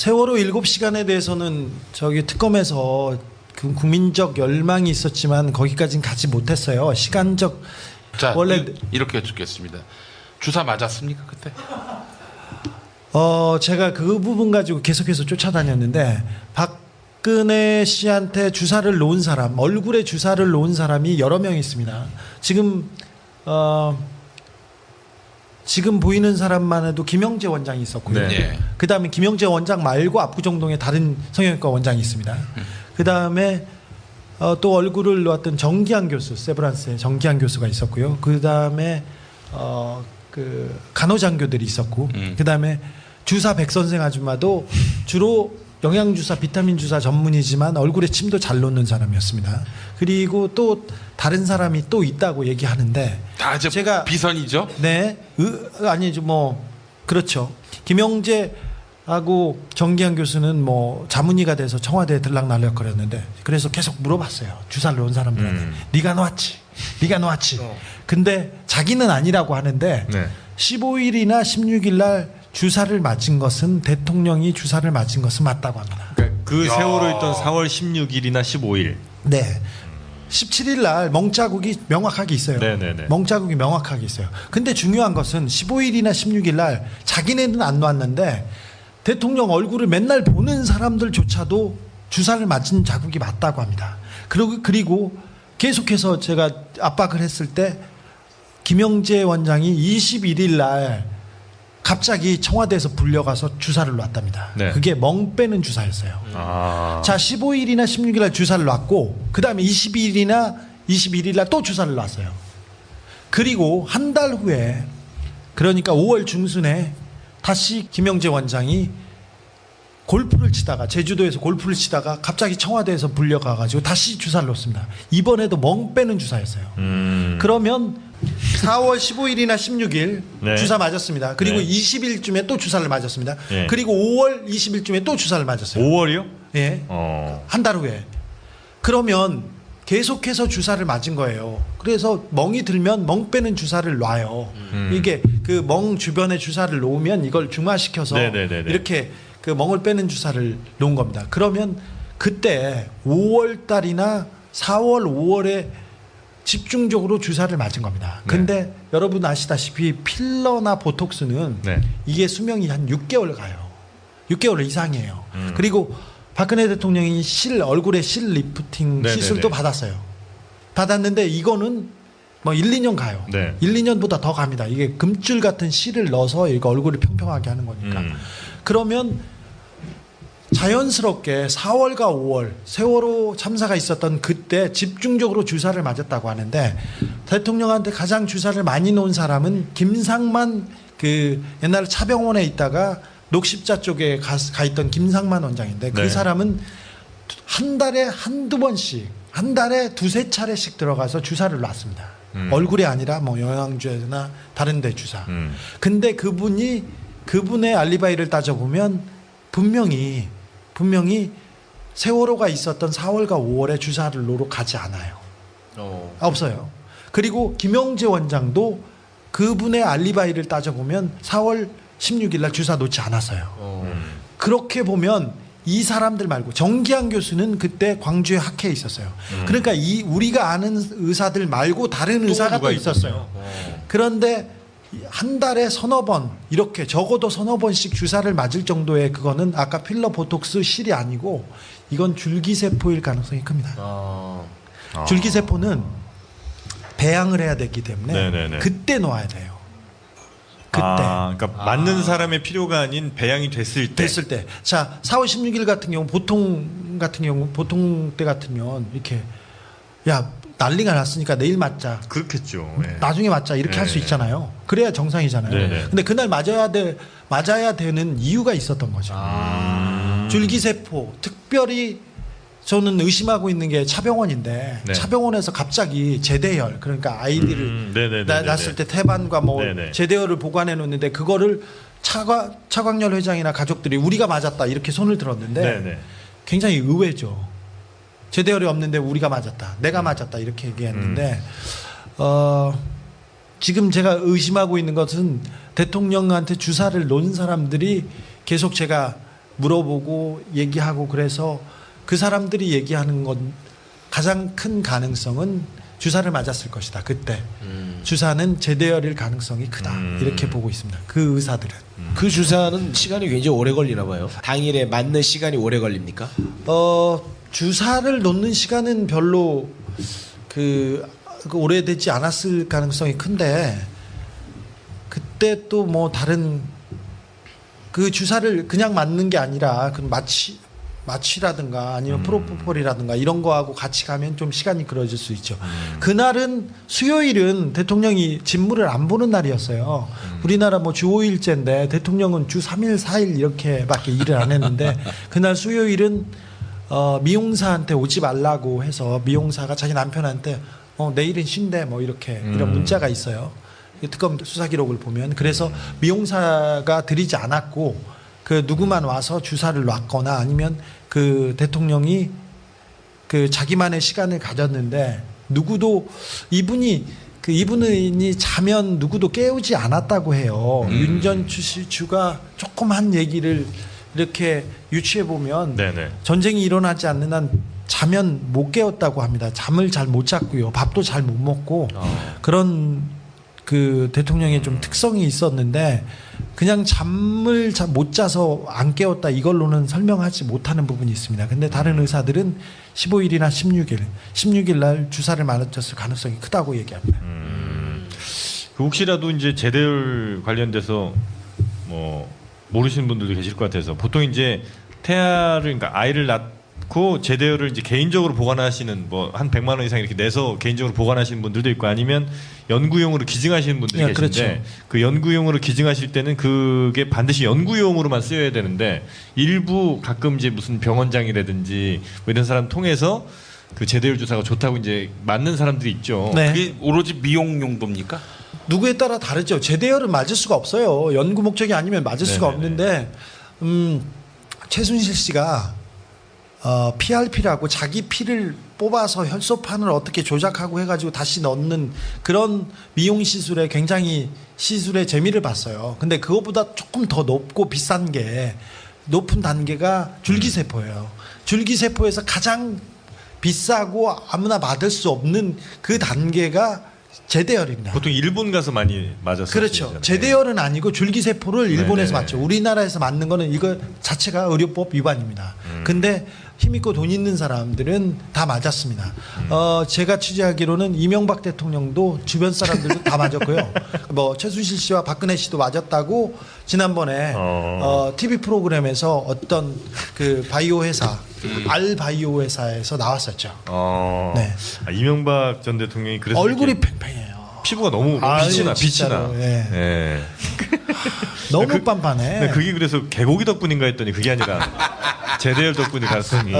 세월호 7시간에 대해서는 저기 특검에서 그 국민적 열망이 있었지만 거기까지는 가지 못했어요. 시간적. 자, 원래 이렇게 여쭙겠습니다. 주사 맞았습니까 그때? 제가 그 부분 가지고 계속해서 쫓아다녔는데 박근혜 씨한테 주사를 놓은 사람, 얼굴에 주사를 놓은 사람이 여러 명 있습니다. 지금 보이는 사람만 해도 김영재 원장이 있었고요. 네. 그다음에 김영재 원장 말고 압구정동에 다른 성형외과 원장이 있습니다. 그다음에 또 얼굴을 놓았던 정기환 교수, 세브란스의 정기환 교수가 있었고요. 그다음에 그 간호장교들이 있었고, 그다음에 주사 백 선생 아줌마도 주로 영양주사, 비타민 주사 전문이지만 얼굴에 침도 잘 놓는 사람이었습니다. 그리고 또 다른 사람이 또 있다고 얘기하는데 다 제가 비선이죠? 네, 아니죠, 뭐 그렇죠. 김영재하고 정기환 교수는 뭐 자문의가 돼서 청와대에 들락날락거렸는데 그래서 계속 물어봤어요. 주사를 놓은 사람들한테 네가 놓았지. 근데 자기는 아니라고 하는데 네. 15일이나 16일 날 주사를 맞은 것은 대통령이 주사를 맞은 것은 맞다고 합니다. 그러니까 그 세월호 있던 4월 16일이나 15일. 네. 17일 날 멍자국이 명확하게 있어요. 네네네. 멍자국이 명확하게 있어요. 근데 중요한 것은 15일이나 16일 날 자기네는 안 놨는데 대통령 얼굴을 맨날 보는 사람들조차도 주사를 맞은 자국이 맞다고 합니다. 그리고 계속해서 제가 압박을 했을 때 김영재 원장이 21일 날 갑자기 청와대에서 불려가서 주사를 놨답니다. 네. 그게 멍 빼는 주사였어요. 자, 15일이나 16일 날 주사를 놨고 그 다음에 20일이나 21일 날 또 주사를 놨어요. 그리고 한 달 후에 그러니까 5월 중순에 다시 김영재 원장이 골프를 치다가 제주도에서 골프를 치다가 갑자기 청와대에서 불려가가지고 다시 주사를 놓습니다. 이번에도 멍 빼는 주사였어요. 그러면 4월 15일이나 16일 네. 주사 맞았습니다. 그리고 네. 20일쯤에 또 주사를 맞았습니다. 네. 그리고 5월 20일쯤에 또 주사를 맞았어요. 5월이요? 예. 한 달 후에. 그러면 계속해서 주사를 맞은 거예요. 그래서 멍이 들면 멍 빼는 주사를 놔요. 이게 그 멍 주변에 주사를 놓으면 이걸 중화시켜서 네네네네. 이렇게 그 멍을 빼는 주사를 놓은 겁니다. 그러면 그때 5월 달이나 4월, 5월에 집중적으로 주사를 맞은 겁니다. 근데 여러분 아시다시피 필러나 보톡스는 네. 이게 수명이 한 6개월 가요. 6개월 이상이에요. 그리고 박근혜 대통령이 얼굴에 실 리프팅 네네네. 시술도 받았어요. 받았는데 이거는 뭐 1, 2년 가요. 네. 1, 2년보다 더 갑니다. 이게 금줄 같은 실을 넣어서 이거 얼굴을 평평하게 하는 거니까. 그러면 자연스럽게 4월과 5월 세월호 참사가 있었던 그때 집중적으로 주사를 맞았다고 하는데 대통령한테 가장 주사를 많이 놓은 사람은 김상만 그 옛날에 차병원에 있다가 녹십자 쪽에 가 있던 김상만 원장인데 그 네. 사람은 한 달에 한두 번씩 한 달에 두세 차례씩 들어가서 주사를 놨습니다. 얼굴이 아니라 뭐 영양제나 다른 데 주사. 근데 그분의 알리바이를 따져보면 분명히 세월호가 있었던 4월과 5월에 주사를 놓으러 가지 않아요. 없어요. 그리고 김영재 원장도 그분의 알리바이를 따져보면 4월 16일 날 주사 놓지 않았어요. 그렇게 보면 이 사람들 말고 정기환 교수는 그때 광주에 학회에 있었어요. 그러니까 우리가 아는 의사들 말고 다른 의사가 또 있었어요. 그런데 한 달에 서너 번 이렇게 적어도 서너 번씩 주사를 맞을 정도의 그거는 아까 필러 보톡스 실이 아니고 이건 줄기세포일 가능성이 큽니다. 줄기세포는 배양을 해야 되기 때문에 네네네. 그때 놓아야 돼요. 그때. 그러니까 맞는 사람의 필요가 아닌 배양이 됐을 때. 자, 4월 16일 같은 경우 보통 때 같으면 이렇게 야 난리가 났으니까 내일 맞자. 그렇겠죠. 예. 나중에 맞자 이렇게 할 수 있잖아요. 그래야 정상이잖아요. 네네. 근데 그날 맞아야 되는 이유가 있었던 거죠. 줄기세포 특별히 저는 의심하고 있는 게 차병원인데 네. 차병원에서 갑자기 제대열 그러니까 아이들을 네네네네네. 낳았을 때 태반과 뭐 네네. 제대열을 보관해 놓는데 그거를 차광열 회장이나 가족들이 우리가 맞았다 이렇게 손을 들었는데 네네. 굉장히 의외죠. 제대열이 없는데 우리가 맞았다. 내가 맞았다. 이렇게 얘기했는데 지금 제가 의심하고 있는 것은 대통령한테 주사를 놓은 사람들이 계속 제가 물어보고 얘기하고 그래서 그 사람들이 얘기하는 건 가장 큰 가능성은 주사를 맞았을 것이다. 그때 주사는 재대열일 가능성이 크다. 이렇게 보고 있습니다. 그 의사들은. 그 주사는 시간이 굉장히 오래 걸리나 봐요. 당일에 맞는 시간이 오래 걸립니까? 주사를 놓는 시간은 별로 그 오래되지 않았을 가능성이 큰데 그때 또 뭐 다른 그 주사를 그냥 맞는 게 아니라 그 마취라든가 아니면 프로포폴이라든가 이런 거하고 같이 가면 좀 시간이 길어질 수 있죠. 그날은 수요일은 대통령이 직무를 안 보는 날이었어요. 우리나라 뭐 주 5일제인데 대통령은 주 3일, 4일 이렇게밖에 일을 안 했는데 그날 수요일은 미용사한테 오지 말라고 해서 미용사가 자기 남편한테 내일은 쉰대 뭐 이렇게 이런 문자가 있어요. 특검 수사 기록을 보면 그래서 미용사가 들이지 않았고 그 누구만 와서 주사를 놨거나 아니면 그 대통령이 그 자기만의 시간을 가졌는데 누구도 이분이 자면 누구도 깨우지 않았다고 해요. 윤 전 주가 조금 한 얘기를 이렇게 유추해 보면 전쟁이 일어나지 않는 한 자면 못 깨웠다고 합니다. 잠을 잘 못 잤고요. 밥도 잘 못 먹고 그런 그 대통령의 좀 특성이 있었는데 그냥 잠을 못 자서 안 깨웠다 이걸로는 설명하지 못하는 부분이 있습니다. 근데 다른 의사들은 15일이나 16일 날 주사를 맞았을 가능성이 크다고 얘기합니다. 그 혹시라도 이제 재대열 관련돼서 뭐 모르시는 분들도 계실 것 같아서 보통 이제 그러니까 아이를 낳고 재대열을 이제 개인적으로 보관하시는 뭐 한 100만 원 이상 이렇게 내서 개인적으로 보관하시는 분들도 있고 아니면 연구용으로 기증하시는 분들이 계신데 그렇죠. 그 연구용으로 기증하실 때는 그게 반드시 연구용으로만 쓰여야 되는데 일부 가끔 이제 무슨 병원장이라든지 뭐 이런 사람 통해서 그 재대열 주사가 좋다고 이제 맞는 사람들이 있죠. 네. 그게 오로지 미용 용도입니까? 누구에 따라 다르죠. 재대열은 맞을 수가 없어요. 연구 목적이 아니면 맞을 수가 없는데 최순실 씨가 PRP라고 자기 피를 뽑아서 혈소판을 어떻게 조작하고 해가지고 다시 넣는 그런 미용 시술에 굉장히 시술의 재미를 봤어요. 근데 그것보다 조금 더 높고 비싼 게 높은 단계가 줄기세포예요. 줄기세포에서 가장 비싸고 아무나 받을 수 없는 그 단계가 재대열입니다. 보통 일본 가서 많이 맞았어요. 그렇죠. 재대열은 아니고 줄기세포를 일본에서 맞죠. 우리나라에서 맞는 거는 이거 자체가 의료법 위반입니다. 근데 힘있고 돈 있는 사람들은 다 맞았습니다. 제가 취재하기로는 이명박 대통령도 주변 사람들도 다 맞았고요. 뭐 최순실 씨와 박근혜 씨도 맞았다고 지난번에 TV 프로그램에서 어떤 그 바이오 회사 알바이오 회사에서 나왔었죠. 네. 이명박 전 대통령이 그래서 얼굴이 팽팽해요. 피부가 너무 빛이 나. 예. 예. 너무 빤빤해. 그게 그래서 개고기 덕분인가 했더니 그게 아니라 재대열 덕분이 가능성이.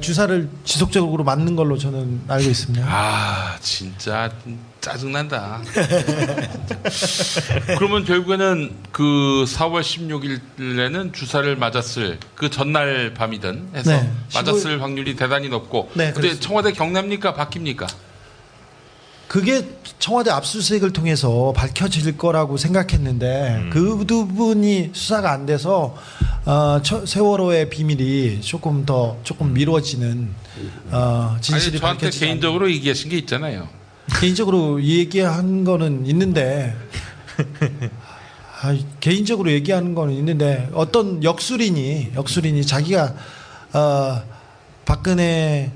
주사를 지속적으로 맞는 걸로 저는 알고 있습니다. 아 진짜 짜증난다. 그러면 결국에는 그 4월 16일에는 주사를 맞았을 그 전날 밤이든 해서 네, 맞았을 확률이 대단히 높고 네, 근데 그렇습니다. 청와대 경례입니까? 바뀝니까? 그게 청와대 압수수색을 통해서 밝혀질 거라고 생각했는데 그 부분이 수사가 안 돼서 세월호의 비밀이 조금 미뤄지는 진실이 아니, 저한테 밝혀지지 개인적으로 얘기하신 게 있잖아요. 개인적으로 얘기한 거는 있는데 개인적으로 얘기하는 거는 있는데 어떤 역술인이 자기가 박근혜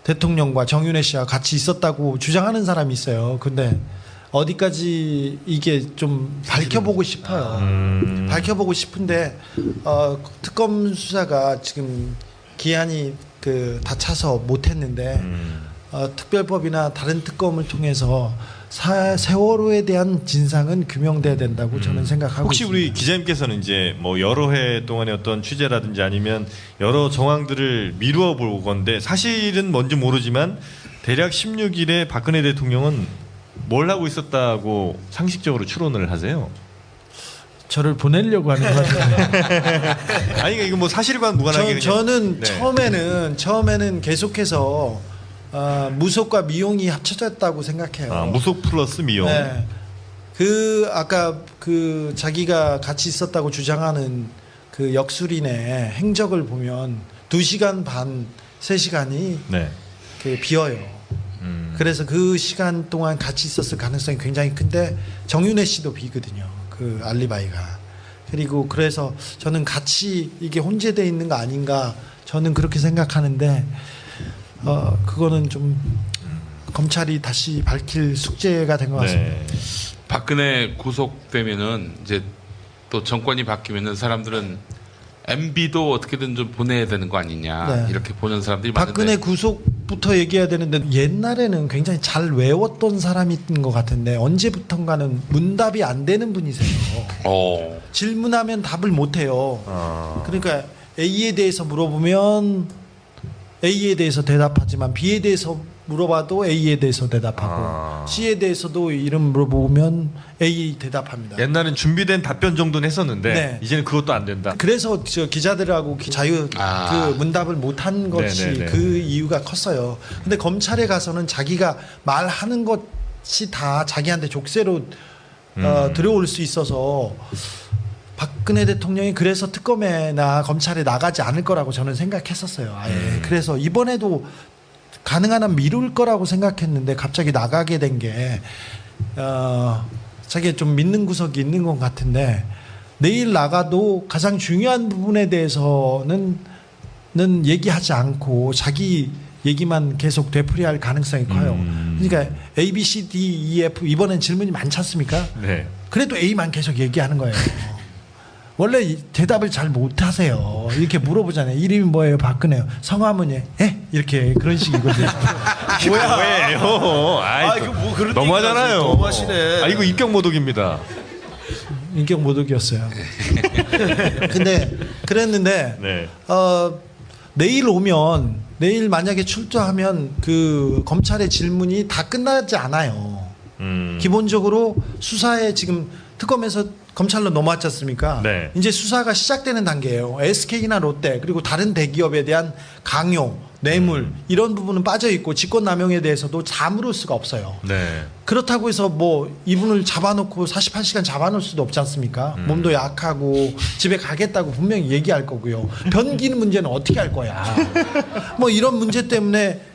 대통령과 정윤회 씨와 같이 있었다고 주장하는 사람이 있어요. 근데 어디까지 이게 좀 밝혀보고 싶어요. 밝혀보고 싶은데 특검 수사가 지금 기한이 다 차서 못했는데 특별법이나 다른 특검을 통해서 세월호에 대한 진상은 규명돼야 된다고 저는 생각하고 혹시 있습니다. 우리 기자님께서는 이제 뭐 여러 해 동안의 어떤 취재라든지 아니면 여러 정황들을 미루어 볼 건데 사실은 뭔지 모르지만 대략 16일에 박근혜 대통령은 뭘 하고 있었다고 상식적으로 추론을 하세요? 저를 보내려고 하는 것 같아요. 아니 그러니까 이거 뭐 사실과 무관하게 저는 네. 처음에는 계속해서 무속과 미용이 합쳐졌다고 생각해요. 무속 플러스 미용. 네. 아까 자기가 같이 있었다고 주장하는 그 역술인의 행적을 보면 2시간 반, 3시간이 네. 비어요. 그래서 그 시간 동안 같이 있었을 가능성이 굉장히 큰데 정윤회 씨도 비거든요. 그 알리바이가. 그리고 그래서 저는 같이 이게 혼재되어 있는 거 아닌가 저는 그렇게 생각하는데 그거는 좀 검찰이 다시 밝힐 숙제가 된 것 같습니다. 네. 박근혜 구속되면은 이제 또 정권이 바뀌면은 사람들은 MB도 어떻게든 좀 보내야 되는 거 아니냐 네. 이렇게 보는 사람들이 박근혜 많은데 구속부터 얘기해야 되는데 옛날에는 굉장히 잘 외웠던 사람인 것 같은데 언제부턴가는 문답이 안 되는 분이세요. 질문하면 답을 못해요. 그러니까 A에 대해서 물어보면 A에 대해서 대답하지만 B에 대해서 물어봐도 A에 대해서 대답하고 C에 대해서도 이름 물어보면 A 대답합니다. 옛날엔 준비된 답변 정도는 했었는데 네. 이제는 그것도 안 된다. 그래서 저 기자들하고 그 문답을 못한 것이 네네네. 그 이유가 컸어요. 근데 검찰에 가서는 자기가 말하는 것이 다 자기한테 족쇄로 들어올 수 있어서 박근혜 대통령이 그래서 특검에나 검찰에 나가지 않을 거라고 저는 생각했었어요. 아예. 그래서 이번에도 가능한 한 미룰 거라고 생각했는데 갑자기 나가게 된 게 자기가 좀 믿는 구석이 있는 것 같은데 내일 나가도 가장 중요한 부분에 대해서는 얘기하지 않고 자기 얘기만 계속 되풀이할 가능성이 커요. 그러니까 A, B, C, D, E, F 이번엔 질문이 많지 않습니까? 네. 그래도 A만 계속 얘기하는 거예요. 원래 대답을 잘 못하세요. 이렇게 물어보잖아요. 이름이 뭐예요? 박근혜요. 성함은요? 예? 이렇게 그런 식이거든요. 뭐예요? 이거 뭐 그런 너무하잖아요. 얘기까지 너무하시네. 이거 인격 모독입니다. 인격 모독이었어요. 근데 그랬는데 네. 내일 만약에 출두하면 그 검찰의 질문이 다 끝나지 않아요. 기본적으로 수사에 지금 특검에서 검찰로 넘어왔지 않습니까? 네. 이제 수사가 시작되는 단계예요. SK나 롯데 그리고 다른 대기업에 대한 강요, 뇌물 이런 부분은 빠져 있고 직권남용에 대해서도 다 물을 수가 없어요. 네. 그렇다고 해서 뭐 이분을 잡아놓고 48시간 잡아놓을 수도 없지 않습니까? 몸도 약하고 집에 가겠다고 분명히 얘기할 거고요. 변기는 문제는 어떻게 할 거야? 뭐 이런 문제 때문에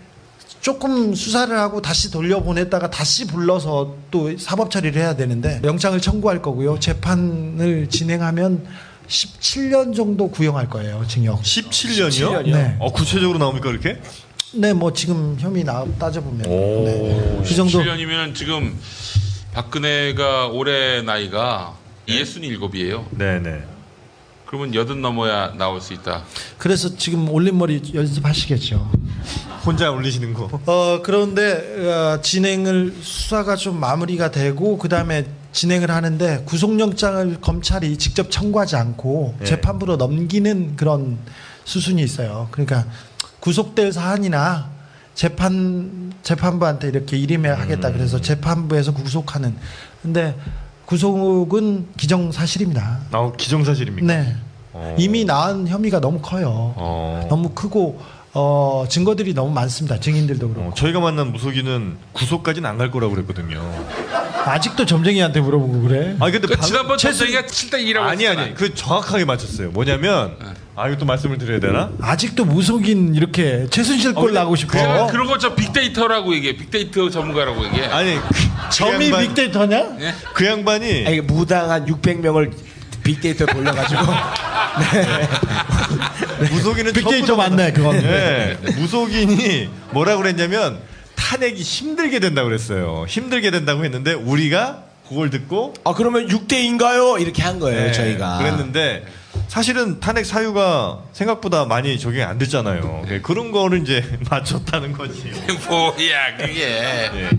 조금 수사를 하고 다시 돌려보냈다가 다시 불러서 또 사법 처리를 해야 되는데 영장을 청구할 거고요. 재판을 진행하면 17년 정도 구형할 거예요. 징역. 17년이요? 네. 구체적으로 나옵니까 그렇게? 네, 뭐 지금 혐의 따져보면 오. 네. 그 정도. 7년이면 지금 박근혜가 올해 나이가 67이에요. 네네. 그러면 80 넘어야 나올 수 있다. 그래서 지금 올림머리 연습하시겠죠. 혼자 올리시는 거. 그런데 수사가 좀 마무리가 되고 그 다음에 진행을 하는데 구속영장을 검찰이 직접 청구하지 않고 네. 재판부로 넘기는 그런 수순이 있어요. 그러니까 구속될 사안이나 재판부한테 이렇게 일임하겠다 그래서 재판부에서 구속하는. 근데 구속은 기정사실입니다. 기정사실입니까? 네. 이미 낳은 혐의가 너무 커요. 너무 크고 증거들이 너무 많습니다. 증인들도 그렇고. 저희가 만난 무속인은 구속까지는 안 갈 거라고 그랬거든요. 아직도 점쟁이한테 물어보고 그래. 근데 지난번 최승희가 7대2라고 아니 그 정확하게 맞췄어요. 뭐냐면 이것도 말씀을 드려야 되나? 아직도 무속인 이렇게 최순실 꼴 나고 싶어. 그런 거 저 빅데이터라고 얘기해. 빅데이터 전문가라고 얘기해. 아니 점이 빅데이터냐? 그 양반이 무당한 600명을 빅데이터 돌려가지고 무속인은 빅데이터 맞네 그건. 네. 무속인이 뭐라고 그랬냐면 탄핵이 힘들게 된다고 그랬어요. 힘들게 된다고 했는데 우리가 그걸 듣고 그러면 6대인가요? 이렇게 한 거예요. 네, 저희가. 그랬는데 사실은 탄핵 사유가 생각보다 많이 적용이 안 됐잖아요. 네, 그런 거를 이제 맞췄다는 거지. 뭐야 그게. 네.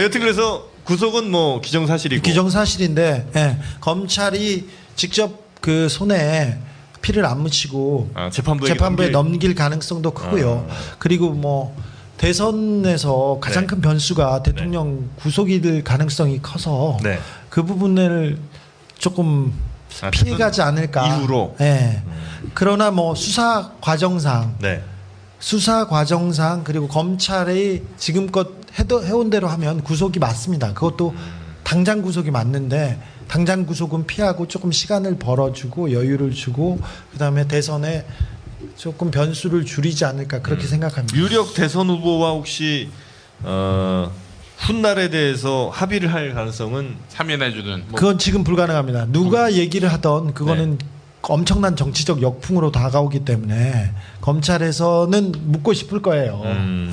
여튼 그래서 구속은 뭐 기정사실이고. 기정사실인데 검찰이 직접 그 손에 피를 안 묻히고 재판부에 넘길 가능성도 크고요. 그리고 뭐 대선에서 가장 큰 변수가 대통령 구속이 될 가능성이 커서 그 부분을 조금 피해가지 않을까. 이후로. 네. 그러나 뭐 수사 과정상 그리고 검찰이 지금껏 해온 대로 하면 구속이 맞습니다. 그것도 당장 구속이 맞는데 당장 구속은 피하고 조금 시간을 벌어주고 여유를 주고 그다음에 대선에 조금 변수를 줄이지 않을까 그렇게 생각합니다. 유력 대선 후보와 혹시 훗날에 대해서 합의를 할 가능성은 사면해주는 뭐 그건 지금 불가능합니다. 누가 얘기를 하던 그거는 엄청난 정치적 역풍으로 다가오기 때문에 검찰에서는 묻고 싶을 거예요.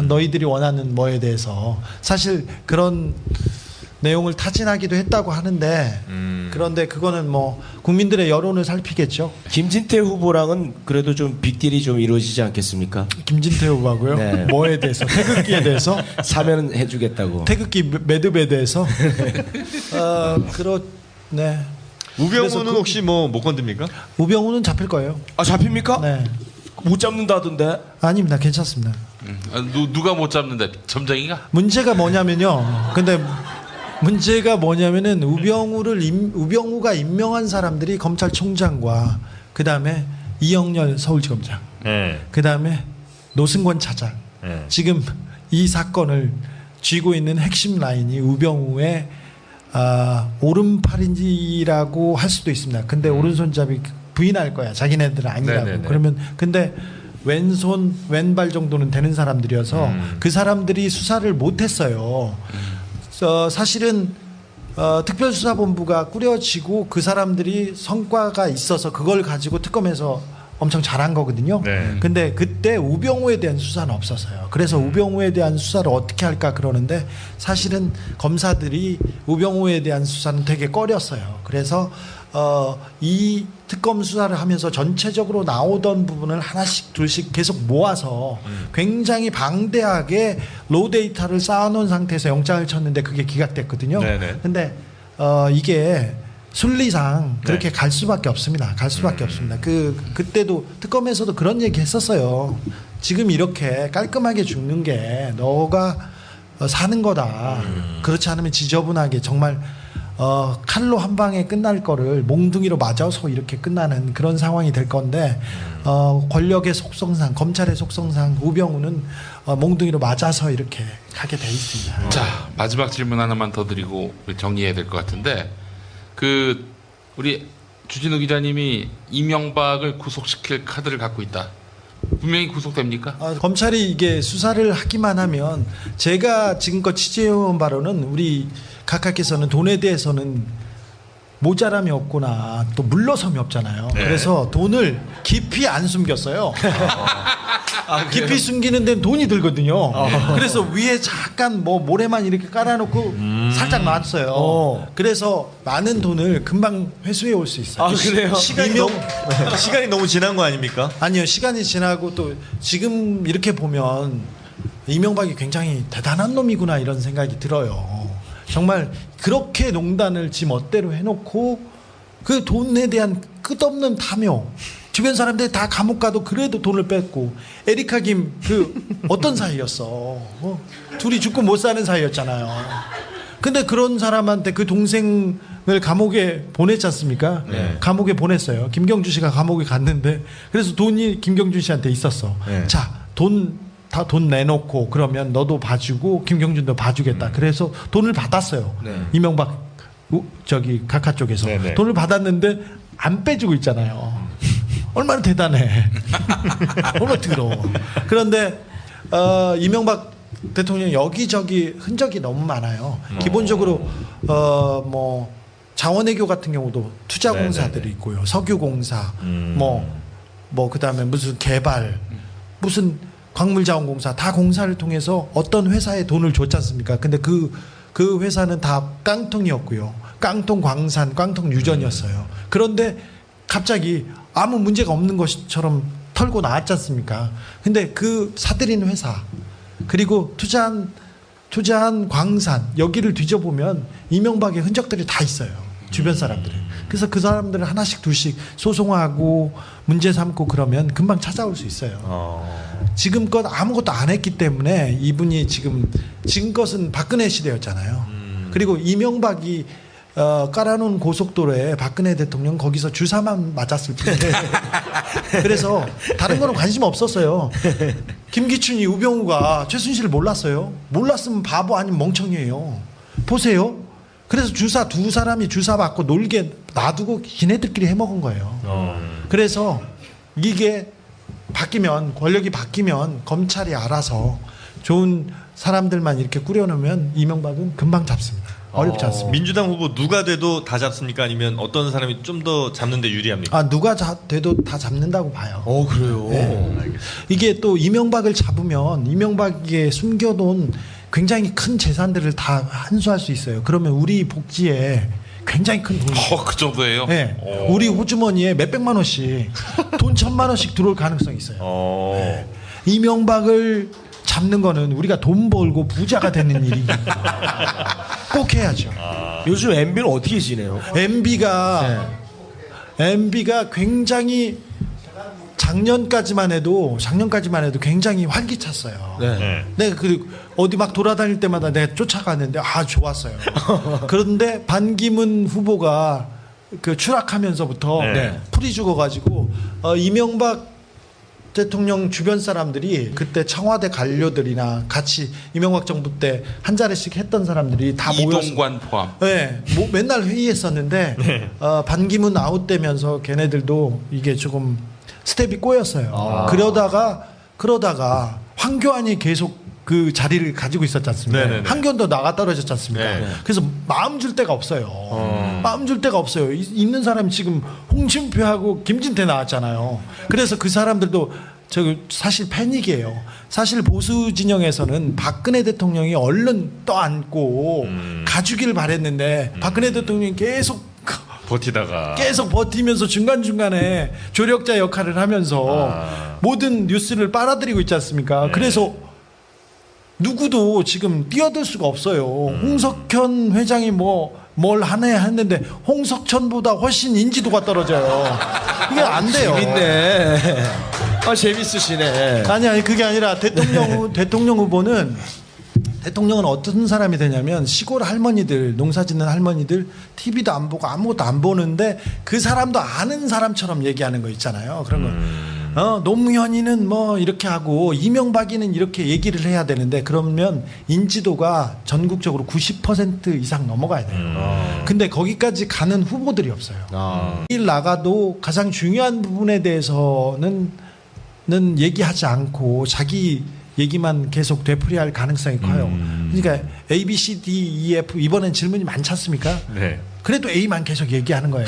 너희들이 원하는 뭐에 대해서. 사실 그런 내용을 타진하기도 했다고 하는데 그런데 그거는 뭐 국민들의 여론을 살피겠죠. 김진태 후보랑은 그래도 좀 빅딜이 좀 이루어지지 않겠습니까? 김진태 후보하고요. 네. 뭐에 대해서? 태극기에 대해서? 사면은 해주겠다고. 태극기 매듭에 대해서? 네. 우병우는 혹시 뭐 못 건듭니까? 우병우는 잡힐 거예요. 아 잡힙니까? 네. 못 잡는다던데. 아닙니다. 괜찮습니다. 누가 못 잡는데 점쟁이가? 문제가 뭐냐면요. 근데 문제가 뭐냐면은 우병우가 임명한 사람들이 검찰총장과 그 다음에 이영렬 서울지검장, 네. 그 다음에 노승권 차장. 네. 지금 이 사건을 쥐고 있는 핵심 라인이 우병우의 오른팔인지라고 할 수도 있습니다. 근데 오른손잡이 부인할 거야. 자기네들은 아니라고. 네네네. 그러면 근데 왼손 왼발 정도는 되는 사람들이어서 그 사람들이 수사를 못했어요. 사실은 특별수사본부가 꾸려지고 그 사람들이 성과가 있어서 그걸 가지고 특검에서 엄청 잘한 거거든요. 네. 근데 그때 우병우에 대한 수사는 없었어요. 그래서 우병우에 대한 수사를 어떻게 할까 그러는데 사실은 검사들이 우병우에 대한 수사는 되게 꺼렸어요. 그래서 이 특검 수사를 하면서 전체적으로 나오던 부분을 하나씩 둘씩 계속 모아서 굉장히 방대하게 로우 데이터를 쌓아놓은 상태에서 영장을 쳤는데 그게 기각됐거든요. 네네. 근데 이게 순리상 그렇게 갈 수밖에 없습니다. 갈 수밖에 없습니다. 그때도 특검에서도 그런 얘기 했었어요. 지금 이렇게 깔끔하게 죽는 게 너가 사는 거다. 그렇지 않으면 지저분하게 정말 칼로 한 방에 끝날 거를 몽둥이로 맞아서 이렇게 끝나는 그런 상황이 될 건데 권력의 속성상 검찰의 속성상 우병우는 몽둥이로 맞아서 이렇게 가게 돼 있습니다. 자, 마지막 질문 하나만 더 드리고 우리 정리해야 될 것 같은데 우리 주진우 기자님이 이명박을 구속시킬 카드를 갖고 있다. 분명히 구속됩니까? 검찰이 이게 수사를 하기만 하면 제가 지금껏 취재해온 바로는 우리 각하께서는 돈에 대해서는 모자람이 없구나 또 물러섬이 없잖아요. 네. 그래서 돈을 깊이 안 숨겼어요. 깊이 숨기는 데는 돈이 들거든요. 그래서 위에 잠깐 뭐 모래만 이렇게 깔아놓고 살짝 놨어요. 그래서 많은 돈을 금방 회수해 올 수 있어요. 아 그래요? 시간이 너무 지난 거 아닙니까? 아니요. 시간이 지나고 또 지금 이렇게 보면 이명박이 굉장히 대단한 놈이구나 이런 생각이 들어요. 정말 그렇게 농단을 지 멋대로 해놓고 그 돈에 대한 끝없는 탐욕. 주변 사람들이 다 감옥 가도 그래도 돈을 뺐고 에리카 김 어떤 사이였어. 둘이 죽고 못 사는 사이였잖아요. 근데 그런 사람한테 그 동생을 감옥에 보냈지 않습니까? 네. 감옥에 보냈어요. 김경주 씨가 감옥에 갔는데 그래서 돈이 김경주 씨한테 있었어. 네. 자, 돈 내놓고 그러면 너도 봐주고 김경준도 봐주겠다. 그래서 돈을 받았어요. 이명박 각하 쪽에서 네네. 돈을 받았는데 안 빼주고 있잖아요. 얼마나 대단해. 얼마나 더러워. 그런데 이명박 대통령 여기저기 흔적이 너무 많아요. 기본적으로 뭐 자원외교 같은 경우도 투자공사들이 있고요. 석유공사 뭐 그다음에 무슨 개발 무슨 광물자원공사 다 공사를 통해서 어떤 회사에 돈을 줬지 않습니까? 근데 그 회사는 다 깡통이었고요. 깡통 광산, 깡통 유전이었어요. 그런데 갑자기 아무 문제가 없는 것처럼 털고 나왔지 않습니까? 근데 그 사들인 회사 그리고 투자한 광산 여기를 뒤져보면 이명박의 흔적들이 다 있어요. 주변 사람들이. 그래서 그 사람들을 하나씩 둘씩 소송하고 문제 삼고 그러면 금방 찾아올 수 있어요. 지금껏 아무것도 안 했기 때문에 이분이 지금껏은 박근혜 시대였잖아요. 그리고 이명박이 깔아놓은 고속도로에 박근혜 대통령 거기서 주사만 맞았을 뿐인데 그래서 다른 거는 관심 없었어요. 김기춘이 우병우가 최순실을 몰랐어요. 몰랐으면 바보 아니면 멍청이에요. 보세요. 그래서 주사 두 사람이 주사 받고 놀게 놔두고 기네들끼리 해먹은 거예요. 그래서 이게 바뀌면 권력이 바뀌면 검찰이 알아서 좋은 사람들만 이렇게 꾸려놓으면 이명박은 금방 잡습니다. 어렵지 않습니다. 민주당 후보 누가 돼도 다 잡습니까? 아니면 어떤 사람이 좀 더 잡는데 유리합니까? 누가 돼도 다 잡는다고 봐요. 그래요. 네. 이게 또 이명박을 잡으면 이명박에 숨겨둔 굉장히 큰 재산들을 다 환수할 수 있어요. 그러면 우리 복지에 굉장히 큰 돈이 그 정도예요? 네. 우리 호주머니에 몇백만 원씩 돈 1,000만 원씩 들어올 가능성이 있어요. 네. 이명박을 잡는 거는 우리가 돈 벌고 부자가 되는 일이기 꼭 해야죠. 요즘 MB는 어떻게 지내요? MB가 굉장히 작년까지만 해도 굉장히 활기찼어요. 네. 내가 그 어디 막 돌아다닐 때마다 내가 쫓아갔는데 좋았어요. 그런데 반기문 후보가 그 추락하면서부터 네. 풀이 죽어가지고 이명박 대통령 주변 사람들이 그때 청와대 관료들이나 같이 이명박 정부 때 한 자리씩 했던 사람들이 다 모여서 이동관 포함. 네, 맨날 회의했었는데 네. 반기문 아웃되면서 걔네들도 이게 조금 스텝이 꼬였어요. 그러다가 황교안이 계속 그 자리를 가지고 있었지 않습니까? 네네네. 한견도 나가 떨어졌지 않습니까? 네. 그래서 마음 줄 데가 없어요. 마음 줄 데가 없어요. 있는 사람이 지금 홍준표하고 김진태 나왔잖아요. 그래서 그 사람들도 사실 패닉이에요. 사실 보수 진영에서는 박근혜 대통령이 얼른 떠안고 가주기를 바랬는데 박근혜 대통령이 계속 버티면서 중간중간에 조력자 역할을 하면서 모든 뉴스를 빨아들이고 있지 않습니까? 그래서 누구도 지금 뛰어들 수가 없어요. 홍석현 회장이 뭘 하네 했는데 홍석천보다 훨씬 인지도가 떨어져요. 이게 안 돼요. 재밌네. 재밌으시네. 아니 그게 아니라 대통령 후보는 대통령은 어떤 사람이 되냐면 시골 할머니들 농사짓는 할머니들 TV도 안 보고 아무것도 안 보는데 그 사람도 아는 사람처럼 얘기하는 거 있잖아요. 그런 거. 노무현이는 뭐 이렇게 하고 이명박이는 이렇게 얘기를 해야 되는데 그러면 인지도가 전국적으로 90% 이상 넘어가야 돼요. 근데 거기까지 가는 후보들이 없어요. 일 나가도 가장 중요한 부분에 대해서는 얘기하지 않고 자기 얘기만 계속 되풀이할 가능성이 커요. 그러니까 A, B, C, D, E, F 이번엔 질문이 많지 않습니까? 네. 그래도 A만 계속 얘기하는 거예요.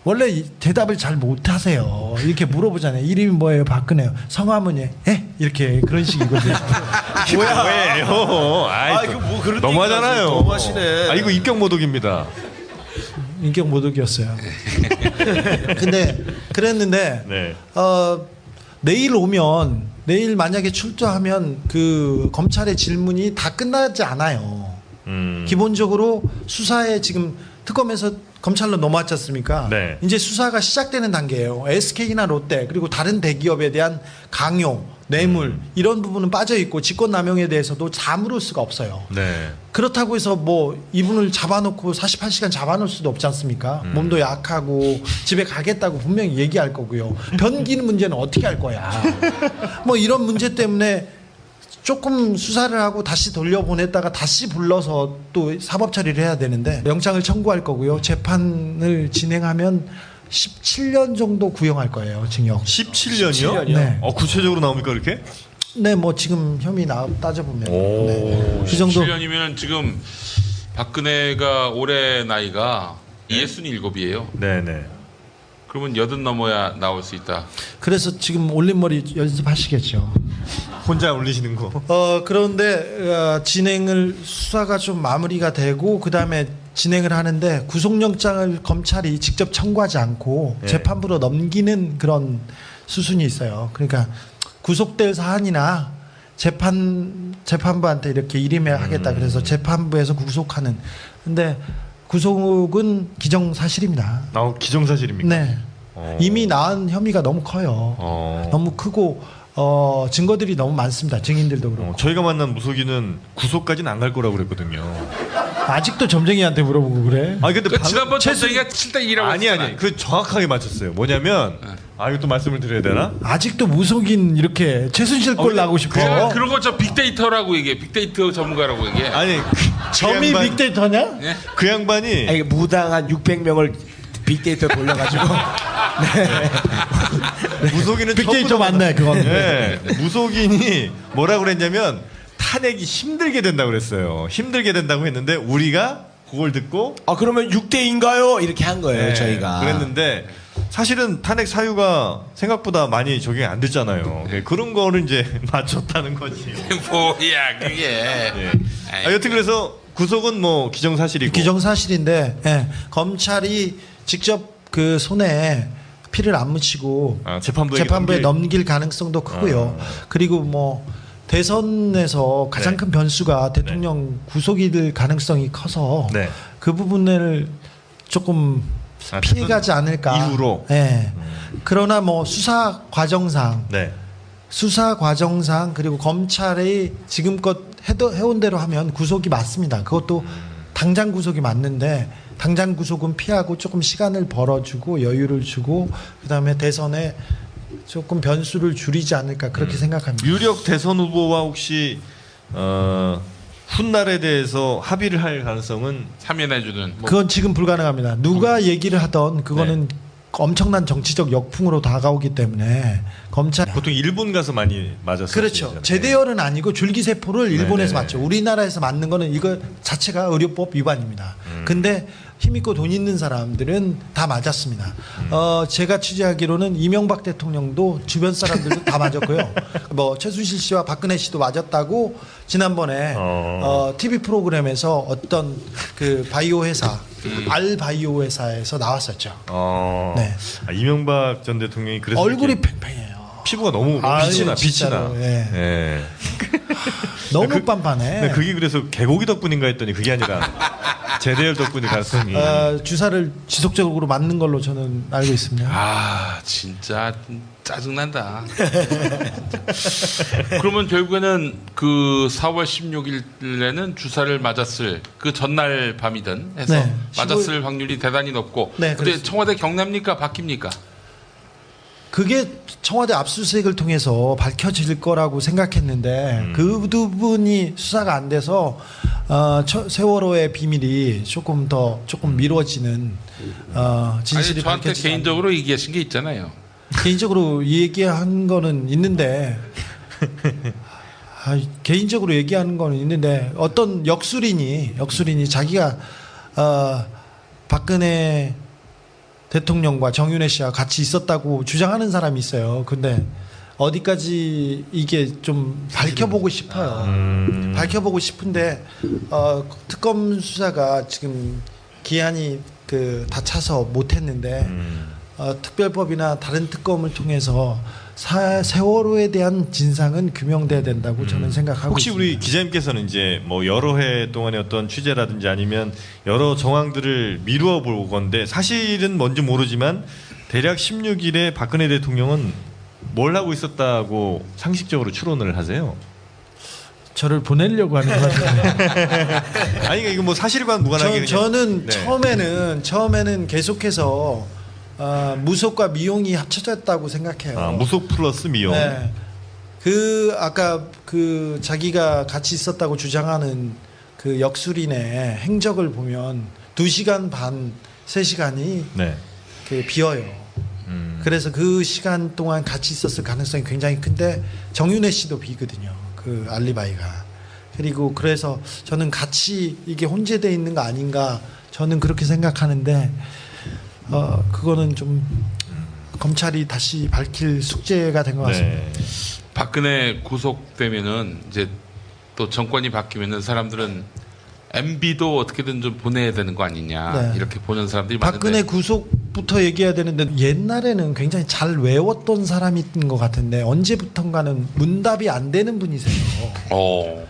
원래 대답을 잘 못하세요. 이렇게 물어보잖아요. 이름이 뭐예요? 박근혜요. 성함은요? 이렇게 그런 식이거든요. 뭐예요? 이거 뭐 그런 너무하잖아요. 너무하시네. 이거 인격 모독입니다. 인격 모독이었어요. 근데 그랬는데 네. 내일 만약에 출두하면 그 검찰의 질문이 다 끝나지 않아요. 기본적으로 수사에 지금 특검에서 검찰로 넘어왔지 않습니까? 네. 이제 수사가 시작되는 단계예요. SK나 롯데 그리고 다른 대기업에 대한 강요, 뇌물 이런 부분은 빠져 있고 직권남용에 대해서도 다 물을 수가 없어요. 네. 그렇다고 해서 뭐 이분을 잡아놓고 48시간 잡아놓을 수도 없지 않습니까? 몸도 약하고 집에 가겠다고 분명히 얘기할 거고요. 변기는 문제는 어떻게 할 거야? 뭐 이런 문제 때문에 조금 수사를 하고 다시 돌려보냈다가 다시 불러서 또 사법 처리를 해야 되는데 영장을 청구할 거고요. 재판을 진행하면 17년 정도 구형할 거예요. 징역. 17년이요? 네. 구체적으로 나옵니까 그렇게? 네, 뭐 지금 혐의 따져보면 오. 네. 그 정도. 7년이면 지금 박근혜가 올해 나이가 67이에요. 네네. 그러면 80 넘어야 나올 수 있다. 그래서 지금 올림머리 연습하시겠죠. 혼자 올리시는 거. 그런데 수사가 좀 마무리가 되고 그 다음에 진행을 하는데 구속영장을 검찰이 직접 청구하지 않고 네. 재판부로 넘기는 그런 수순이 있어요. 그러니까 구속될 사안이나 재판부한테 이렇게 일임하겠다 그래서 재판부에서 구속하는. 근데 구속은 기정사실입니다. 기정사실입니까? 네. 이미 낳은 혐의가 너무 커요. 너무 크고 증거들이 너무 많습니다. 증인들도 그렇고. 저희가 만난 무속인은 구속까지는 안 갈 거라고 그랬거든요. 아직도 점쟁이한테 물어보고 그래? 근데 지난번 최승희가 7대2라고 아니 그 정확하게 맞췄어요. 뭐냐면 아, 이것도 말씀을 드려야 되나? 아직도 무속인 이렇게 최순실 꼴 나고 싶어. 그런 거 저 빅데이터라고 얘기해. 빅데이터 전문가라고 얘기해. 아니, 점이 빅데이터냐? 예? 그 양반이 아니, 무당한 600명을 빅데이터 돌려가지고 무속인은 빅데이터 처음부터 맞네 그건. 네, 무속인이 뭐라 그랬냐면 탄핵이 힘들게 된다고 그랬어요. 힘들게 된다고 했는데 우리가 그걸 듣고 아 그러면 6대인가요? 이렇게 한 거예요 네, 저희가. 그랬는데 사실은 탄핵 사유가 생각보다 많이 적용이 안 됐잖아요. 네, 그런 거를 이제 맞췄다는 거지. 뭐야 그게. 네. 여튼 그래서 구속은 뭐 기정사실이고. 기정사실인데 예, 검찰이 직접 그 손에 피를 안 묻히고 재판부에 넘길 가능성도 크고요. 그리고 뭐 대선에서 가장 큰 변수가 대통령 구속이 될 가능성이 커서 네. 그 부분을 조금 피해가지 않을까. 이후로. 예. 그러나 뭐 수사 과정상 네. 그리고 검찰이 지금껏 해온 대로 하면 구속이 맞습니다. 그것도 당장 구속이 맞는데 당장 구속은 피하고 조금 시간을 벌어주고 여유를 주고 그다음에 대선에 조금 변수를 줄이지 않을까 그렇게 생각합니다. 유력 대선 후보와 혹시 훗날에 대해서 합의를 할 가능성은 참여해주는. 뭐. 그건 지금 불가능합니다. 누가 얘기를 하던 그거는 엄청난 정치적 역풍으로 다가오기 때문에 검찰 보통 일본 가서 많이 맞았어요. 그렇죠. 제대열은 아니고 줄기세포를 일본에서 맞죠. 우리나라에서 맞는 거는 이거 자체가 의료법 위반입니다. 근데 힘있고 돈 있는 사람들은 다 맞았습니다. 제가 취재하기로는 이명박 대통령도 주변 사람들도 다 맞았고요. 뭐 최순실 씨와 박근혜 씨도 맞았다고 지난번에 TV 프로그램에서 어떤 그 바이오 회사 알 바이오 회사에서 나왔었죠. 네. 이명박 전 대통령이 그래서 얼굴이 이렇게 팽팽해요. 피부가 너무 빛이 나. 진짜로, 예. 예. 너무 그- 빤빤해. 네, 그게 그래서 개고기 덕분인가 했더니 그게 아니라 제대열 덕분일 가능성이. 주사를 지속적으로 맞는 걸로 저는 알고 있습니다. 아 진짜 짜증난다. 그러면 결국에는 그 4월 16일에는 주사를 맞았을 그 전날 밤이든 해서 네, 맞았을 확률이 대단히 높고. 네, 근데 그렇습니다. 청와대 경례입니까 바뀝니까? 그게 청와대 압수수색을 통해서 밝혀질 거라고 생각했는데 그 부분이 수사가 안 돼서 세월호의 비밀이 조금 미뤄지는 진실이 아니 저한테 밝혀지지 개인적으로 얘기하신 게 있잖아요. 개인적으로 얘기한 거는 있는데 개인적으로 얘기하는 거는 있는데 어떤 역술인이 자기가 박근혜 대통령과 정윤회 씨와 같이 있었다고 주장하는 사람이 있어요. 근데 어디까지 이게 좀 밝혀보고 싶어요. 밝혀보고 싶은데 특검 수사가 지금 기한이 다 차서 못했는데 특별법이나 다른 특검을 통해서 세월호에 대한 진상은 규명돼야 된다고 저는 생각하고 혹시 있습니다. 우리 기자님께서는 이제 뭐 여러 해 동안의 어떤 취재라든지 아니면 여러 정황들을 미루어 볼 건데 사실은 뭔지 모르지만 대략 16일에 박근혜 대통령은 뭘 하고 있었다고 상식적으로 추론을 하세요? 저를 보내려고 하는 것 같은데 아니 이거 뭐 사실과는 무관하게 저는 네. 처음에는 계속해서 무속과 미용이 합쳐졌다고 생각해요. 무속 플러스 미용. 네. 아까 자기가 같이 있었다고 주장하는 그 역술인의 행적을 보면 2시간 반, 3시간이 네. 비어요. 그래서 그 시간 동안 같이 있었을 가능성이 굉장히 큰데 정윤회 씨도 비거든요. 그 알리바이가. 그리고 그래서 저는 같이 이게 혼재되어 있는 거 아닌가 저는 그렇게 생각하는데 그거는 좀 검찰이 다시 밝힐 숙제가 된 것 같습니다. 네. 박근혜 구속되면은 이제 또 정권이 바뀌면은 사람들은 MB도 어떻게든 좀 보내야 되는 거 아니냐 네. 이렇게 보는 사람들이 박근혜 많은데 구속부터 얘기해야 되는데 옛날에는 굉장히 잘 외웠던 사람인 것 같은데 언제부턴가는 문답이 안 되는 분이세요.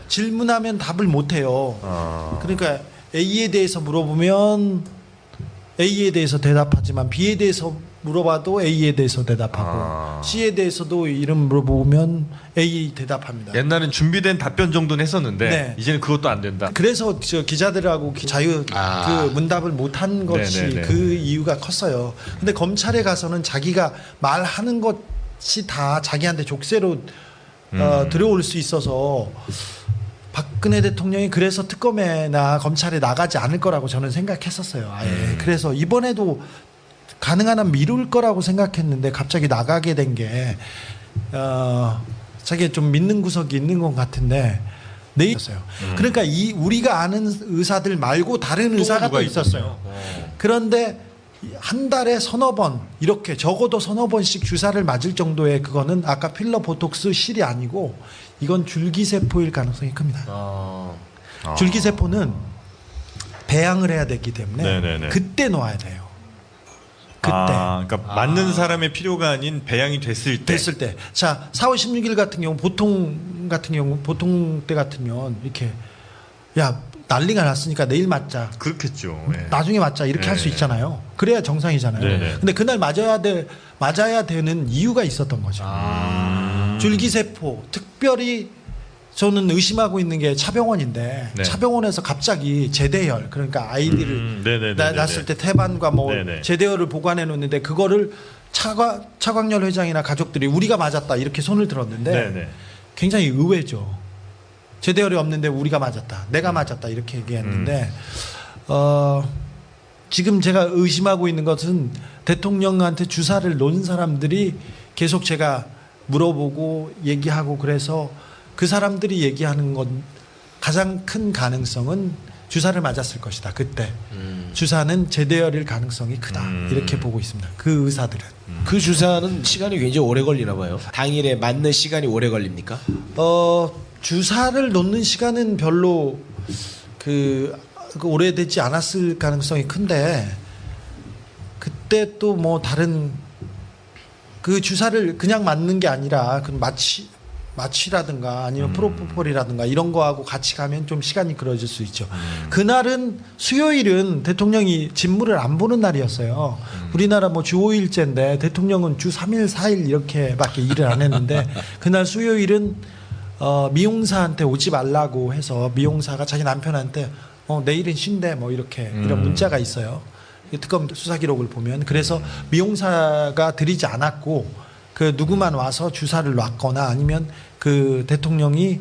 질문하면 답을 못해요. 그러니까 A에 대해서 물어보면 A에 대해서 대답하지만 B에 대해서 물어봐도 A에 대해서 대답하고 C에 대해서도 이름 물어보면 A 대답합니다. 옛날엔 준비된 답변 정도는 했었는데 네. 이제는 그것도 안 된다. 그래서 저 기자들하고 자유 그 문답을 못한 것이 네네네. 그 이유가 컸어요. 근데 검찰에 가서는 자기가 말하는 것이 다 자기한테 족쇄로 들어올 수 있어서 박근혜 대통령이 그래서 특검에나 검찰에 나가지 않을 거라고 저는 생각했었어요. 아예. 그래서 이번에도 가능한 한 미룰 거라고 생각했는데 갑자기 나가게 된 게 자기 좀 믿는 구석이 있는 것 같은데 내일이었어요. 그러니까 이 우리가 아는 의사들 말고 다른 의사가 또 있었어요. 그런데 한 달에 서너 번 이렇게 적어도 서너 번씩 주사를 맞을 정도의 그거는 아까 필러 보톡스 실이 아니고 이건 줄기세포일 가능성이 큽니다. 줄기세포는 배양을 해야 되기 때문에 네네네. 그때 놓아야 돼요. 그때. 그러니까 맞는 사람의 필요가 아닌 배양이 됐을 때. 자, 4월 16일 같은 경우 보통 때 같으면 이렇게 야 난리가 났으니까 내일 맞자. 그렇겠죠. 예. 나중에 맞자 이렇게 할 수 있잖아요. 그래야 정상이잖아요. 네네. 근데 그날 맞아야 되는 이유가 있었던 거죠. 줄기세포 특별히 저는 의심하고 있는 게 차병원인데 네. 차병원에서 갑자기 제대열 그러니까 아이들을 네네네네네. 낳았을 때 태반과 뭐 네네. 제대열을 보관해 놓는데 그거를 차광열 회장이나 가족들이 우리가 맞았다 이렇게 손을 들었는데 네네. 굉장히 의외죠. 제대열이 없는데 우리가 맞았다. 내가 맞았다. 이렇게 얘기했는데 지금 제가 의심하고 있는 것은 대통령한테 주사를 놓은 사람들이 계속 제가 물어보고 얘기하고 그래서 그 사람들이 얘기하는 건 가장 큰 가능성은 주사를 맞았을 것이다. 그때 주사는 제대열일 가능성이 크다. 이렇게 보고 있습니다. 그 의사들은. 그 주사는 시간이 굉장히 오래 걸리나 봐요. 당일에 맞는 시간이 오래 걸립니까? 주사를 놓는 시간은 별로 그 오래되지 않았을 가능성이 큰데 그때 또 뭐 다른 그 주사를 그냥 맞는 게 아니라 그 마취라든가 아니면 프로포폴이라든가 이런 거하고 같이 가면 좀 시간이 길어질 수 있죠. 그날은 수요일은 대통령이 직무를 안 보는 날이었어요. 우리나라 뭐 주 5일제인데 대통령은 주 3일, 4일 이렇게밖에 일을 안 했는데 그날 수요일은 미용사한테 오지 말라고 해서 미용사가 자기 남편한테 내일은 쉰대 뭐 이렇게 이런 문자가 있어요. 특검 수사 기록을 보면 그래서 미용사가 들이지 않았고 그 누구만 와서 주사를 놨거나 아니면 그 대통령이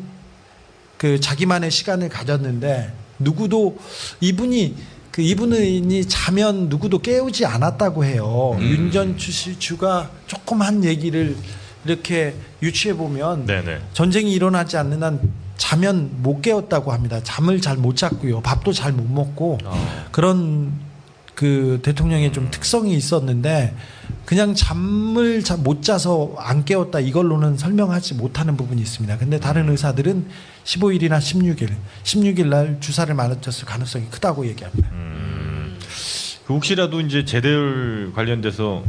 그 자기만의 시간을 가졌는데 누구도 이분이 자면 누구도 깨우지 않았다고 해요. 윤 전 주가 조금 한 얘기를 이렇게 유추해 보면 전쟁이 일어나지 않는 한 자면 못 깨웠다고 합니다. 잠을 잘 못 잤고요. 밥도 잘 못 먹고 그런 그 대통령의 좀 특성이 있었는데 그냥 잠을 못 자서 안 깨웠다 이걸로는 설명하지 못하는 부분이 있습니다. 근데 다른 의사들은 15일이나 16일 날 주사를 맞았을 가능성이 크다고 얘기합니다. 그 혹시라도 이제 제대율 관련돼서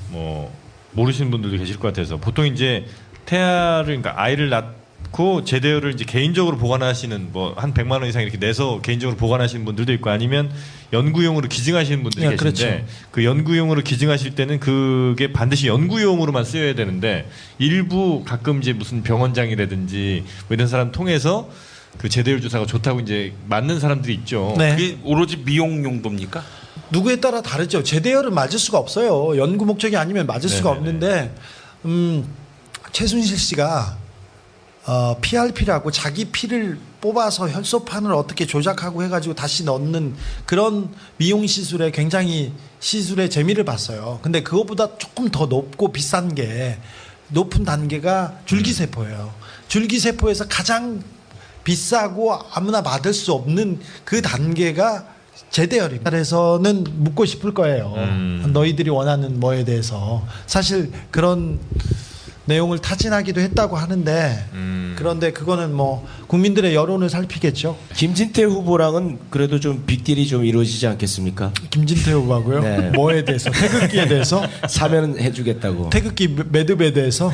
뭐 모르시는 분들도 계실 것 같아서 보통 이제 태아를 그러니까 아이를 낳고 제대율을 이제 개인적으로 보관하시는 뭐 한 100만 원 이상 이렇게 내서 개인적으로 보관하시는 분들도 있고 아니면 연구용으로 기증하시는 분들이 계신데 그렇죠. 그 연구용으로 기증하실 때는 그게 반드시 연구용으로만 쓰여야 되는데 일부 가끔 이제 무슨 병원장이라든지 뭐 이런 사람 통해서 그 제대율 주사가 좋다고 이제 맞는 사람들이 있죠. 네. 그게 오로지 미용 용도입니까? 누구에 따라 다르죠. 제대열은 맞을 수가 없어요. 연구 목적이 아니면 맞을 수가 없는데 최순실 씨가 PRP라고 자기 피를 뽑아서 혈소판을 어떻게 조작하고 해가지고 다시 넣는 그런 미용 시술에 굉장히 시술의 재미를 봤어요. 근데 그것보다 조금 더 높고 비싼 게 높은 단계가 줄기세포예요. 줄기세포에서 가장 비싸고 아무나 받을 수 없는 그 단계가 제대열입니다. 그래서는 묻고 싶을 거예요. 너희들이 원하는 뭐에 대해서 사실 그런 내용을 타진하기도 했다고 하는데 그런데 그거는 뭐 국민들의 여론을 살피겠죠. 김진태 후보랑은 그래도 좀 빅딜이 좀 이루어지지 않겠습니까? 김진태 후보하고요. 네. 뭐에 대해서? 태극기에 대해서? 사면 해주겠다고. 태극기 매듭에 대해서?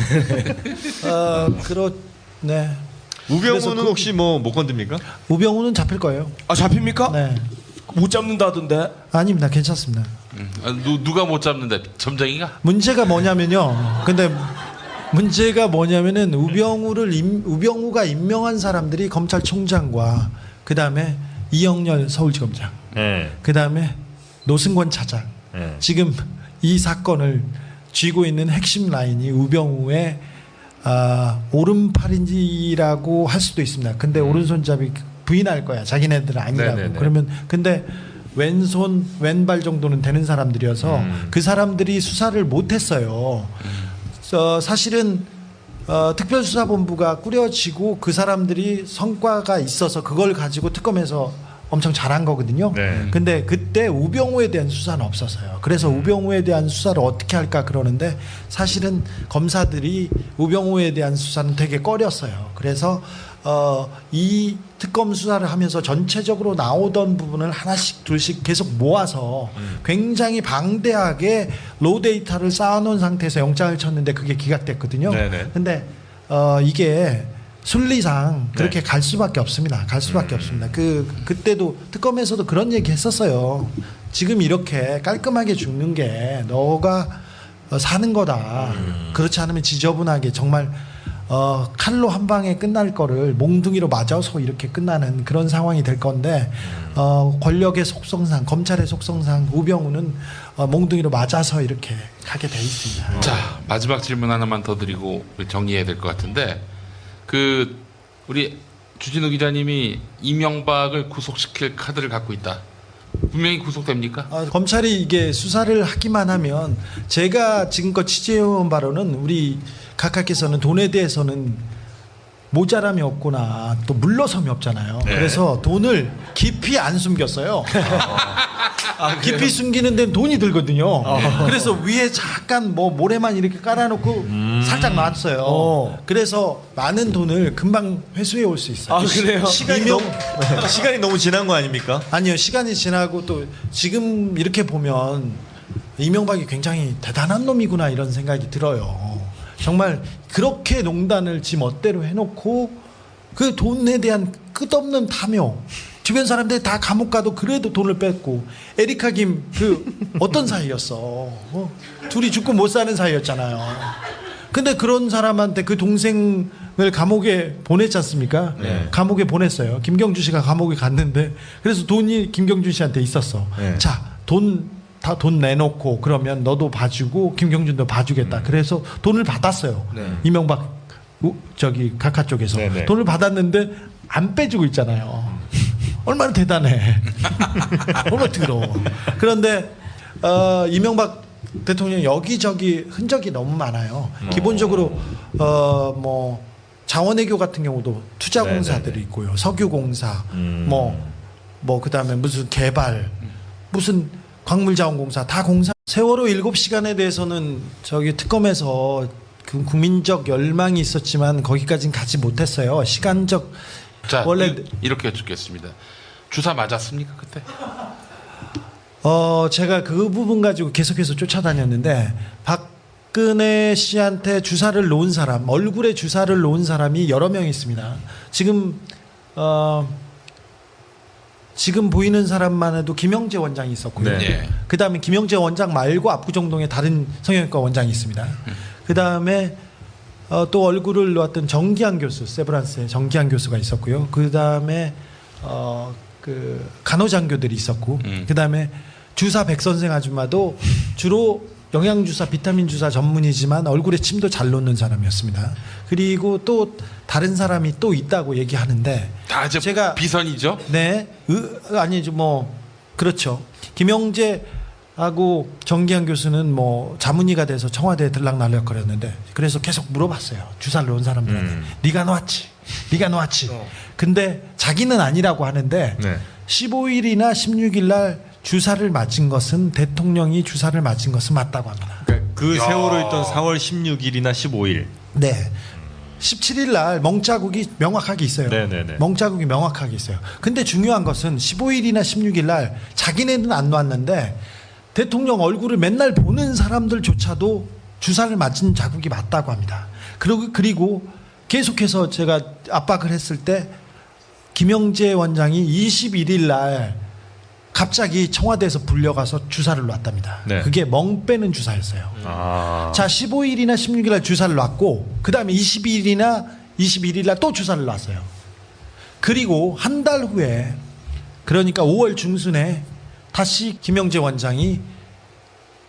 네. 우병우는 혹시 뭐 못 건듭니까? 우병우는 잡힐 거예요. 아 잡힙니까? 네. 못 잡는다던데. 아닙니다. 괜찮습니다. 누가 못 잡는데 점쟁이가? 문제가 뭐냐면요. 근데 문제가 뭐냐면은 우병우가 임명한 사람들이 검찰총장과 그 다음에 이영렬 서울지검장, 네. 그 다음에 노승권 차장. 네. 지금 이 사건을 쥐고 있는 핵심 라인이 우병우의 오른팔인지라고 할 수도 있습니다. 근데 오른손잡이 부인할 거야. 자기네들은 아니라고. 네네네. 그러면 근데 왼손 왼발 정도는 되는 사람들이어서 그 사람들이 수사를 못했어요. 사실은 특별수사본부가 꾸려지고 그 사람들이 성과가 있어서 그걸 가지고 특검에서 엄청 잘한 거거든요. 네. 근데 그때 우병우에 대한 수사는 없었어요. 그래서 우병우에 대한 수사를 어떻게 할까 그러는데 사실은 검사들이 우병우에 대한 수사는 되게 꺼렸어요. 그래서 이 특검 수사를 하면서 전체적으로 나오던 부분을 하나씩 둘씩 계속 모아서 굉장히 방대하게 로우 데이터를 쌓아놓은 상태에서 영장을 쳤는데 그게 기각됐거든요. 네네. 근데 이게 순리상 그렇게 갈 수밖에 없습니다. 갈 수밖에 없습니다. 그때도 특검에서도 그런 얘기 했었어요. 지금 이렇게 깔끔하게 죽는 게 너가 사는 거다. 그렇지 않으면 지저분하게 정말 칼로 한 방에 끝날 거를 몽둥이로 맞아서 이렇게 끝나는 그런 상황이 될 건데 권력의 속성상 검찰의 속성상 우병우는 몽둥이로 맞아서 이렇게 가게 돼 있습니다. 자, 마지막 질문 하나만 더 드리고 정리해야 될 것 같은데 우리 주진우 기자님이 이명박을 구속시킬 카드를 갖고 있다. 분명히 구속됩니까? 검찰이 이게 수사를 하기만 하면 제가 지금껏 취재해온 바로는 우리 각하께서는 돈에 대해서는 모자람이 없거나 또 물러섬이 없잖아요. 네. 그래서 돈을 깊이 안 숨겼어요. 깊이 숨기는 데는 돈이 들거든요. 그래서 위에 잠깐 뭐 모래만 이렇게 깔아놓고 살짝 놨어요. 그래서 많은 돈을 금방 회수해 올 수 있어요. 아, 그래요? 시간이 너무 지난 거 아닙니까? 아니요, 시간이 지나고 또 지금 이렇게 보면 이명박이 굉장히 대단한 놈이구나 이런 생각이 들어요. 정말 그렇게 농단을 지 멋대로 해놓고 그 돈에 대한 끝없는 탐욕, 주변 사람들이 다 감옥 가도 그래도 돈을 뺐고, 에리카 김 어떤 사이였어? 둘이 죽고 못 사는 사이였잖아요. 근데 그런 사람한테 그 동생을 감옥에 보냈지 않습니까? 네. 감옥에 보냈어요. 김경준 씨가 감옥에 갔는데 그래서 돈이 김경준 씨한테 있었어. 네. 자, 돈 내놓고 그러면 너도 봐주고 김경준도 봐주겠다. 그래서 돈을 받았어요. 네. 이명박 각하 쪽에서 네네. 돈을 받았는데 안 빼주고 있잖아요. 얼마나 대단해. 얼마나 더러워. 그런데 이명박 대통령 여기저기 흔적이 너무 많아요. 기본적으로 뭐 자원외교 같은 경우도 투자공사들이 네네네. 있고요. 석유공사, 뭐 그다음에 무슨 개발, 무슨 광물자원공사 다 공사. 세월호 7시간에 대해서는 저기 특검에서 그 국민적 열망이 있었지만 거기까지는 가지 못했어요. 시간적. 자, 원래 이렇게 여쭙겠습니다. 주사 맞았습니까 그때? 제가 그 부분 가지고 계속해서 쫓아다녔는데 박근혜 씨한테 주사를 놓은 사람, 얼굴에 주사를 놓은 사람이 여러 명 있습니다. 지금 보이는 사람만 해도 김영재 원장이 있었고요. 네. 그다음에 김영재 원장 말고 압구정동에 다른 성형외과 원장이 있습니다. 그다음에 또 얼굴을 놓았던 정기환 교수, 세브란스의 정기환 교수가 있었고요. 그다음에 그 간호장교들이 있었고, 그다음에 주사 백 선생 아줌마도 주로 영양주사, 비타민 주사 전문이지만 얼굴에 침도 잘 놓는 사람이었습니다. 그리고 또 다른 사람이 또 있다고 얘기하는데 다 이제 제가 비선이죠? 네, 아니죠, 뭐 그렇죠. 김영재하고 정기환 교수는 뭐 자문의가 돼서 청와대에 들락날락거렸는데 그래서 계속 물어봤어요. 주사를 놓은 사람들한테 네가 놓았지. 근데 자기는 아니라고 하는데 네. 15일이나 16일 날 주사를 맞은 것은 대통령이 주사를 맞은 것은 맞다고 합니다. 그러니까 그 세월호 있던 4월 16일이나 15일. 네. 17일 날 멍자국이 명확하게 있어요. 네네네. 멍자국이 명확하게 있어요. 근데 중요한 것은 15일이나 16일 날 자기네는 안 놨는데 대통령 얼굴을 맨날 보는 사람들조차도 주사를 맞은 자국이 맞다고 합니다. 그리고 계속해서 제가 압박을 했을 때 김영재 원장이 21일 날 갑자기 청와대에서 불려가서 주사를 놨답니다. 네. 그게 멍 빼는 주사였어요. 아. 자, 15일이나 16일 날 주사를 놨고 그다음에 22일이나 21일 날 또 주사를 놨어요. 그리고 한 달 후에 그러니까 5월 중순에 다시 김영재 원장이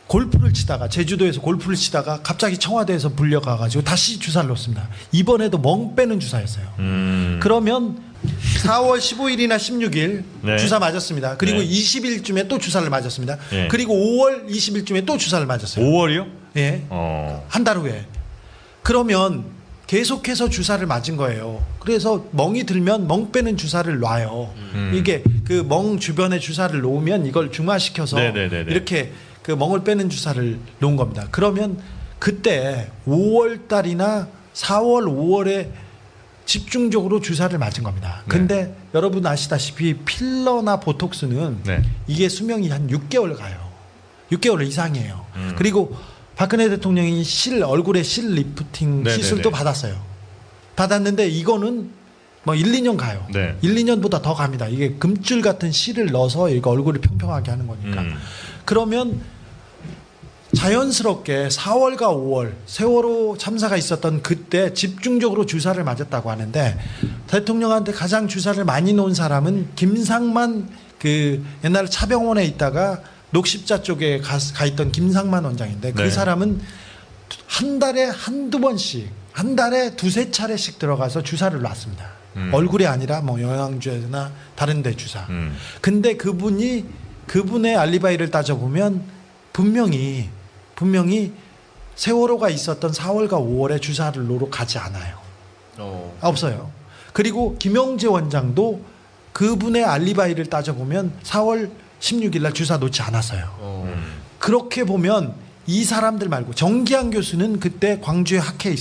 골프를 치다가 제주도에서 골프를 치다가 갑자기 청와대에서 불려가 가지고 다시 주사를 놓습니다. 이번에도 멍 빼는 주사였어요. 그러면 4월 15일이나 16일 네. 주사 맞았습니다. 그리고 네. 20일쯤에 또 주사를 맞았습니다. 네. 그리고 5월 20일쯤에 또 주사를 맞았어요. 5월이요? 예. 한 달 후에. 그러면 계속해서 주사를 맞은 거예요. 그래서 멍이 들면 멍 빼는 주사를 놔요. 이게 그 멍 주변에 주사를 놓으면 이걸 중화시켜서 네네네네. 이렇게 그 멍을 빼는 주사를 놓은 겁니다. 그러면 그때 5월 달이나 4월, 5월에 집중적으로 주사를 맞은 겁니다. 근데 여러분 아시다시피 필러나 보톡스는 네. 이게 수명이 한 6개월 가요. 6개월 이상이에요. 그리고 박근혜 대통령이 얼굴에 실 리프팅 네네네. 시술도 받았어요. 받았는데 이거는 뭐 1, 2년 가요. 네. 1, 2년보다 더 갑니다. 이게 금줄 같은 실을 넣어서 이거 얼굴을 평평하게 하는 거니까. 그러면 자연스럽게 4월과 5월 세월호 참사가 있었던 그때 집중적으로 주사를 맞았다고 하는데 대통령한테 가장 주사를 많이 놓은 사람은 김상만 그 옛날 차병원에 있다가 녹십자 쪽에 가 있던 김상만 원장인데 그 네. 사람은 한 달에 한두 번씩 한 달에 두세 차례씩 들어가서 주사를 놨습니다. 얼굴이 아니라 뭐 영양제나 다른 데 주사. 근데 그분의 알리바이를 따져보면 분명히 세월호가 있었던 4월과 5월에 주사를 놓으러 가지 않아요. 없어요. 그리고 김영재 원장도 그분의 알리바이를 따져보면 4월 16일 날 주사 놓지 않았어요. 그렇게 보면 이 사람들 말고 정기환 교수는 그때 광주에 학회에 있어요.